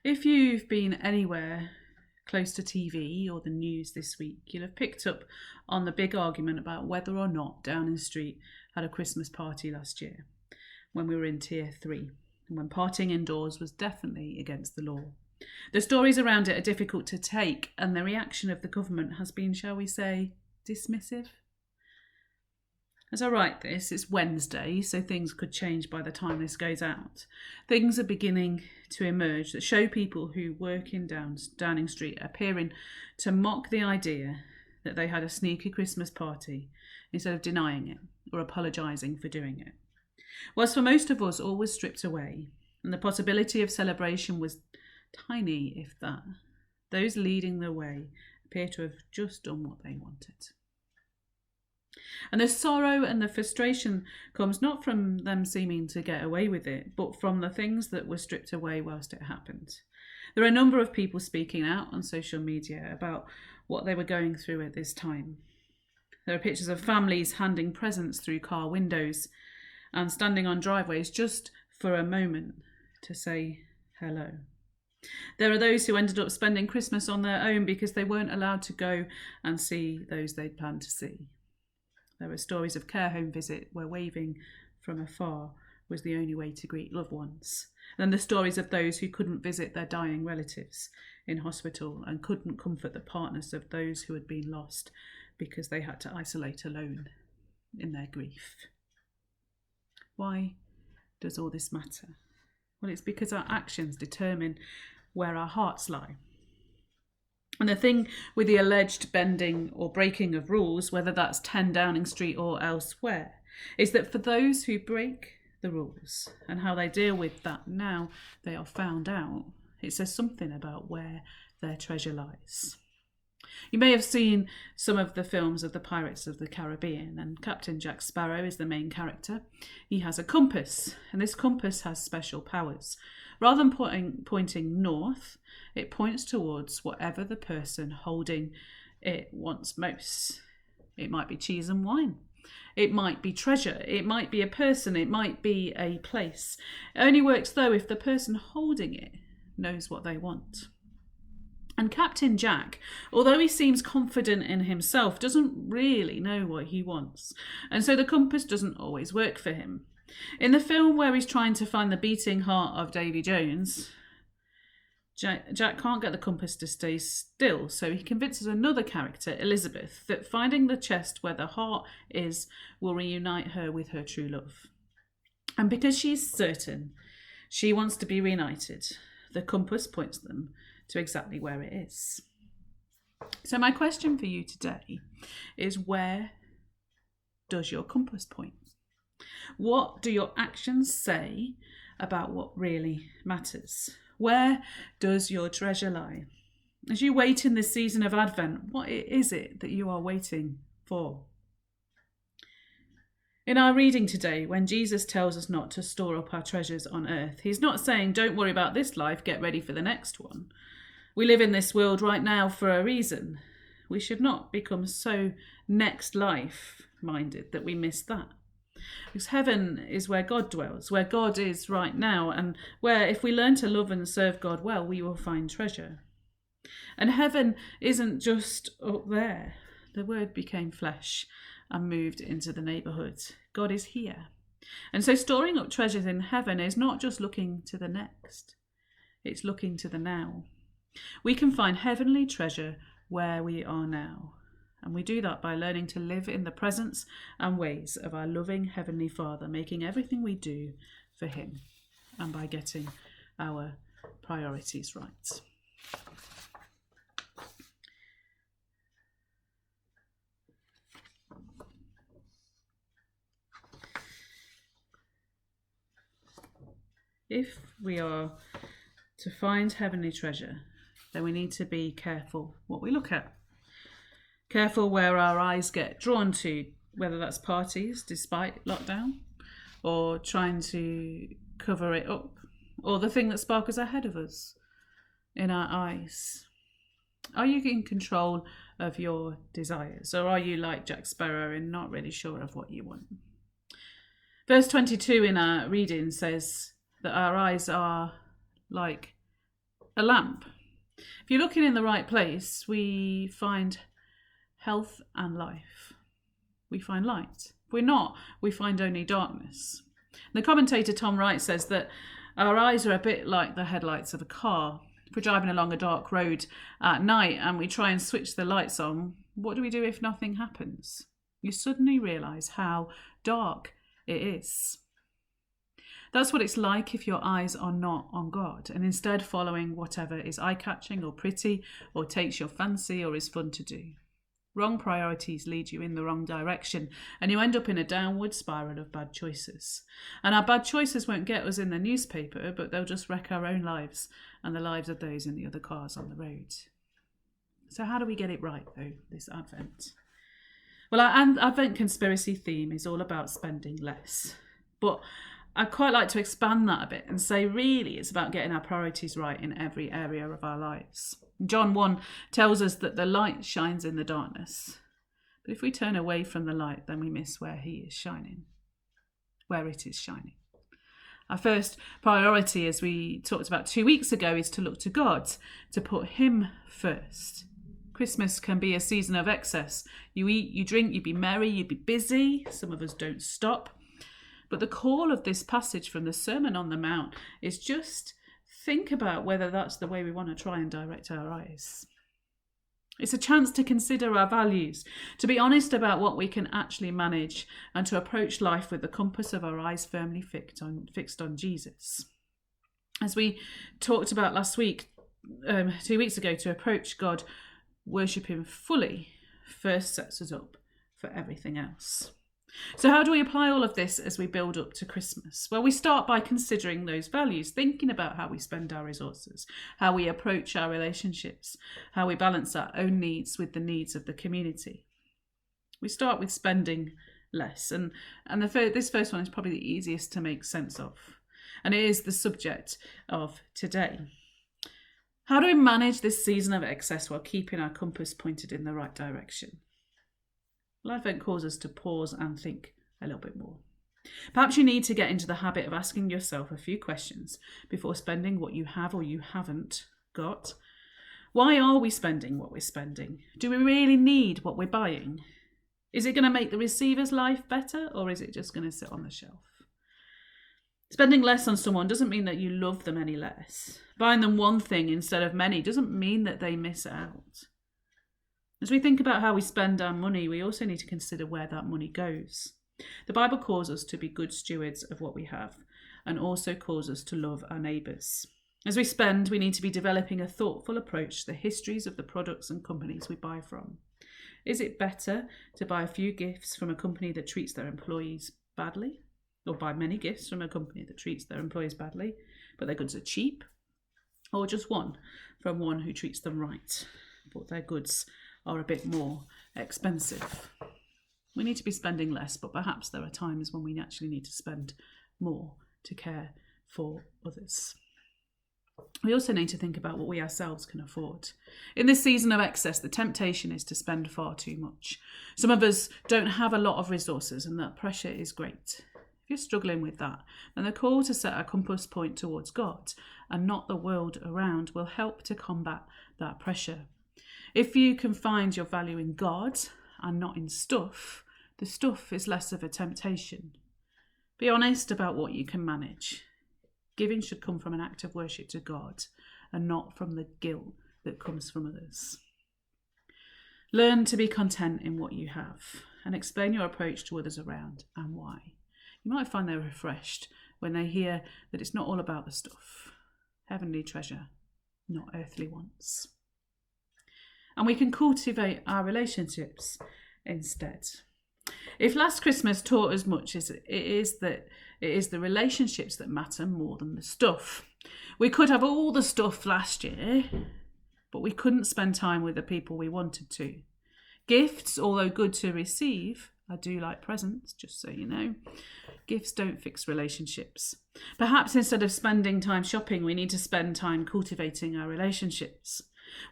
If you've been anywhere close to TV or the news this week, you'll have picked up on the big argument about whether or not Downing Street had a Christmas party last year when we were in Tier 3, and when partying indoors was definitely against the law. The stories around it are difficult to take, and the reaction of the government has been, shall we say, dismissive. As I write this, it's Wednesday, so things could change by the time this goes out. Things are beginning to emerge that show people who work in Downing Street appearing to mock the idea that they had a sneaky Christmas party instead of denying it or apologising for doing it. Whilst for most of us all was stripped away, and the possibility of celebration was tiny, if that, those leading the way appear to have just done what they wanted. And the sorrow and the frustration comes not from them seeming to get away with it, but from the things that were stripped away whilst it happened. There are a number of people speaking out on social media about what they were going through at this time. There are pictures of families handing presents through car windows and standing on driveways just for a moment to say hello. There are those who ended up spending Christmas on their own because they weren't allowed to go and see those they'd planned to see. There are stories of care home visit where waving from afar was the only way to greet loved ones. And the stories of those who couldn't visit their dying relatives in hospital and couldn't comfort the partners of those who had been lost because they had to isolate alone in their grief. Why does all this matter? Well, it's because our actions determine where our hearts lie. And the thing with the alleged bending or breaking of rules, whether that's 10 Downing Street or elsewhere, is that for those who break the rules and how they deal with that now they are found out, it says something about where their treasure lies. You may have seen some of the films of the Pirates of the Caribbean, and Captain Jack Sparrow is the main character. He has a compass, and this compass has special powers. Rather than pointing north, it points towards whatever the person holding it wants most. It might be cheese and wine. It might be treasure. It might be a person. It might be a place. It only works, though, if the person holding it knows what they want. And Captain Jack, although he seems confident in himself, doesn't really know what he wants. And so the compass doesn't always work for him. In the film where he's trying to find the beating heart of Davy Jones, Jack can't get the compass to stay still, so he convinces another character, Elizabeth, that finding the chest where the heart is will reunite her with her true love. And because she's certain she wants to be reunited, the compass points them to exactly where it is. So my question for you today is, where does your compass point? What do your actions say about what really matters? Where does your treasure lie? As you wait in this season of Advent, what is it that you are waiting for? In our reading today, when Jesus tells us not to store up our treasures on earth, he's not saying, don't worry about this life, get ready for the next one. We live in this world right now for a reason. We should not become so next life minded that we miss that. Because heaven is where God dwells, where God is right now, and where if we learn to love and serve God well, we will find treasure. And heaven isn't just up there. The Word became flesh and moved into the neighbourhood. God is here. And so storing up treasures in heaven is not just looking to the next, it's looking to the now. We can find heavenly treasure where we are now. And we do that by learning to live in the presence and ways of our loving Heavenly Father, making everything we do for Him, and by getting our priorities right. If we are to find heavenly treasure, then we need to be careful what we look at. Careful where our eyes get drawn to, whether that's parties despite lockdown, or trying to cover it up, or the thing that sparkles ahead of us in our eyes. Are you in control of your desires, or are you like Jack Sparrow and not really sure of what you want? Verse 22 in our reading says that our eyes are like a lamp. If you're looking in the right place, we find health and life. We find light. If we're not, we find only darkness. The commentator Tom Wright says that our eyes are a bit like the headlights of a car. If we're driving along a dark road at night and we try and switch the lights on, what do we do if nothing happens? You suddenly realise how dark it is. That's what it's like if your eyes are not on God and instead following whatever is eye-catching or pretty or takes your fancy or is fun to do. Wrong priorities lead you in the wrong direction and you end up in a downward spiral of bad choices. And our bad choices won't get us in the newspaper, but they'll just wreck our own lives and the lives of those in the other cars on the road. So how do we get it right, though, this Advent? Well, our Advent conspiracy theme is all about spending less. But I'd quite like to expand that a bit and say really it's about getting our priorities right in every area of our lives. John 1 tells us that the light shines in the darkness. But if we turn away from the light, then we miss where he is shining, where it is shining. Our first priority, as we talked about 2 weeks ago, is to look to God, to put him first. Christmas can be a season of excess. You eat, you drink, you be merry, you be busy. Some of us don't stop. But the call of this passage from the Sermon on the Mount is just think about whether that's the way we want to try and direct our eyes. It's a chance to consider our values, to be honest about what we can actually manage, and to approach life with the compass of our eyes firmly fixed on Jesus. As we talked about last week, 2 weeks ago, to approach God, worship him fully, first sets us up for everything else. So how do we apply all of this as we build up to Christmas? Well, we start by considering those values, thinking about how we spend our resources, how we approach our relationships, how we balance our own needs with the needs of the community. We start with spending less, and this first one is probably the easiest to make sense of, and it is the subject of today. How do we manage this season of excess while keeping our compass pointed in the right direction? Well, Advent calls us to pause and think a little bit more. Perhaps you need to get into the habit of asking yourself a few questions before spending what you have or you haven't got. Why are we spending what we're spending? Do we really need what we're buying? Is it going to make the receiver's life better, or is it just going to sit on the shelf? Spending less on someone doesn't mean that you love them any less. Buying them one thing instead of many doesn't mean that they miss out. As we think about how we spend our money, we also need to consider where that money goes. The Bible calls us to be good stewards of what we have, and also calls us to love our neighbours. As we spend, we need to be developing a thoughtful approach to the histories of the products and companies we buy from. Is it better to buy a few gifts from a company that treats their employees badly, or buy many gifts from a company that treats their employees badly, but their goods are cheap, or just one from one who treats them right, but their goods are a bit more expensive? We need to be spending less, but perhaps there are times when we actually need to spend more to care for others. We also need to think about what we ourselves can afford. In this season of excess, the temptation is to spend far too much. Some of us don't have a lot of resources, and that pressure is great. If you're struggling with that, then the call to set our compass point towards God and not the world around will help to combat that pressure. If you can find your value in God and not in stuff, the stuff is less of a temptation. Be honest about what you can manage. Giving should come from an act of worship to God and not from the guilt that comes from others. Learn to be content in what you have and explain your approach to others around and why. You might find they're refreshed when they hear that it's not all about the stuff. Heavenly treasure, not earthly wants. And we can cultivate our relationships instead. If last Christmas taught as much as it is the relationships that matter more than the stuff. We could have all the stuff last year, but we couldn't spend time with the people we wanted to. Gifts, although good to receive, I do like presents, just so you know. Gifts don't fix relationships. Perhaps instead of spending time shopping, we need to spend time cultivating our relationships.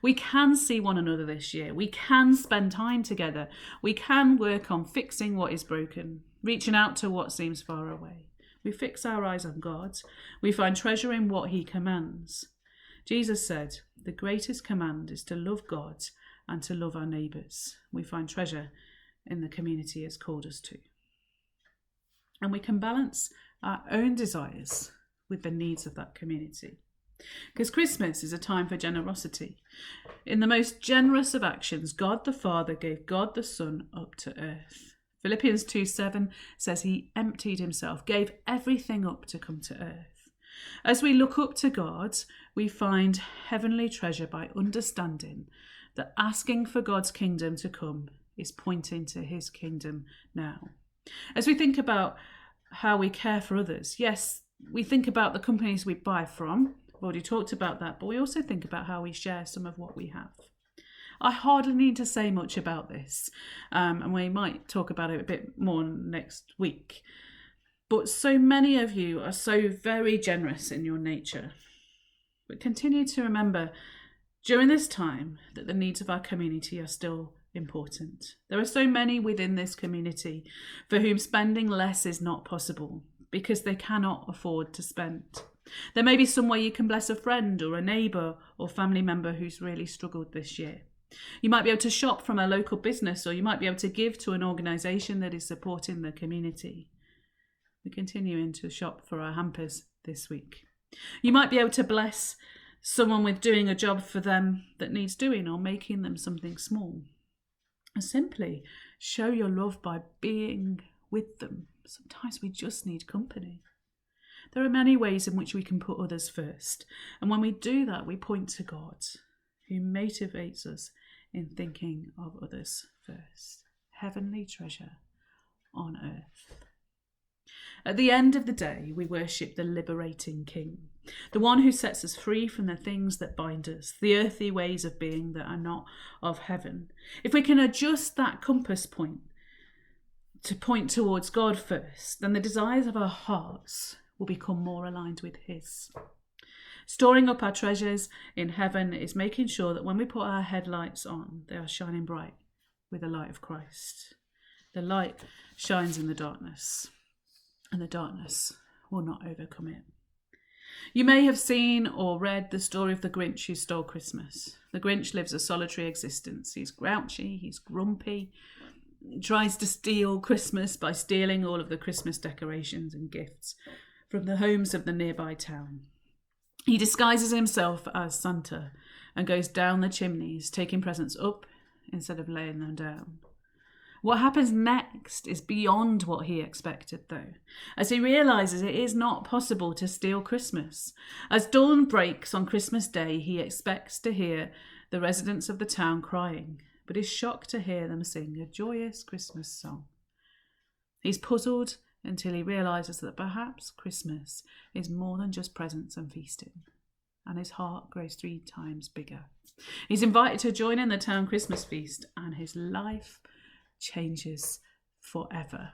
We can see one another this year. We can spend time together. We can work on fixing what is broken, reaching out to what seems far away. We fix our eyes on God. We find treasure in what he commands. Jesus said, the greatest command is to love God and to love our neighbours. We find treasure in the community He has called us to. And we can balance our own desires with the needs of that community. Because Christmas is a time for generosity. In the most generous of actions, God the Father gave God the Son up to earth. Philippians 2:7 says He emptied Himself, gave everything up to come to earth. As we look up to God, we find heavenly treasure by understanding that asking for God's kingdom to come is pointing to His kingdom now. As we think about how we care for others, yes, we think about the companies we buy from. I've already talked about that, but we also think about how we share some of what we have. I hardly need to say much about this, and we might talk about it a bit more next week. But so many of you are so very generous in your nature. But continue to remember during this time that the needs of our community are still important. There are so many within this community for whom spending less is not possible because they cannot afford to spend. There may be some way you can bless a friend or a neighbour or family member who's really struggled this year. You might be able to shop from a local business, or you might be able to give to an organisation that is supporting the community. We're continuing to shop for our hampers this week. You might be able to bless someone with doing a job for them that needs doing, or making them something small. And simply show your love by being with them. Sometimes we just need company. There are many ways in which we can put others first. And when we do that, we point to God, who motivates us in thinking of others first. Heavenly treasure on earth. At the end of the day, we worship the liberating King, the one who sets us free from the things that bind us, the earthly ways of being that are not of heaven. If we can adjust that compass point to point towards God first, then the desires of our hearts will become more aligned with His. Storing up our treasures in heaven is making sure that when we put our headlights on, they are shining bright with the light of Christ. The light shines in the darkness, and the darkness will not overcome it. You may have seen or read the story of the Grinch who stole Christmas. The Grinch lives a solitary existence. He's grouchy, he's grumpy, he tries to steal Christmas by stealing all of the Christmas decorations and gifts from the homes of the nearby town. He disguises himself as Santa and goes down the chimneys, taking presents up instead of laying them down. What happens next is beyond what he expected, though, as he realises it is not possible to steal Christmas. As dawn breaks on Christmas Day, he expects to hear the residents of the town crying, but is shocked to hear them sing a joyous Christmas song. He's puzzled until he realises that perhaps Christmas is more than just presents and feasting, and his heart grows 3 times bigger. He's invited to join in the town Christmas feast, and his life changes forever.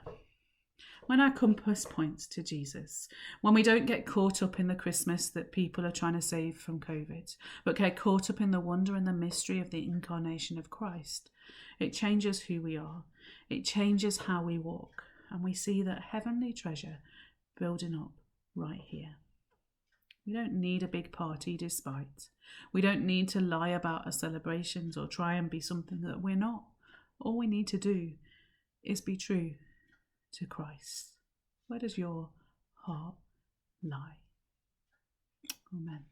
When our compass points to Jesus, when we don't get caught up in the Christmas that people are trying to save from COVID, but get caught up in the wonder and the mystery of the incarnation of Christ, it changes who we are. It changes how we walk. And we see that heavenly treasure building up right here. We don't need a big party despite. We don't need to lie about our celebrations or try and be something that we're not. All we need to do is be true to Christ. Where does your heart lie? Amen.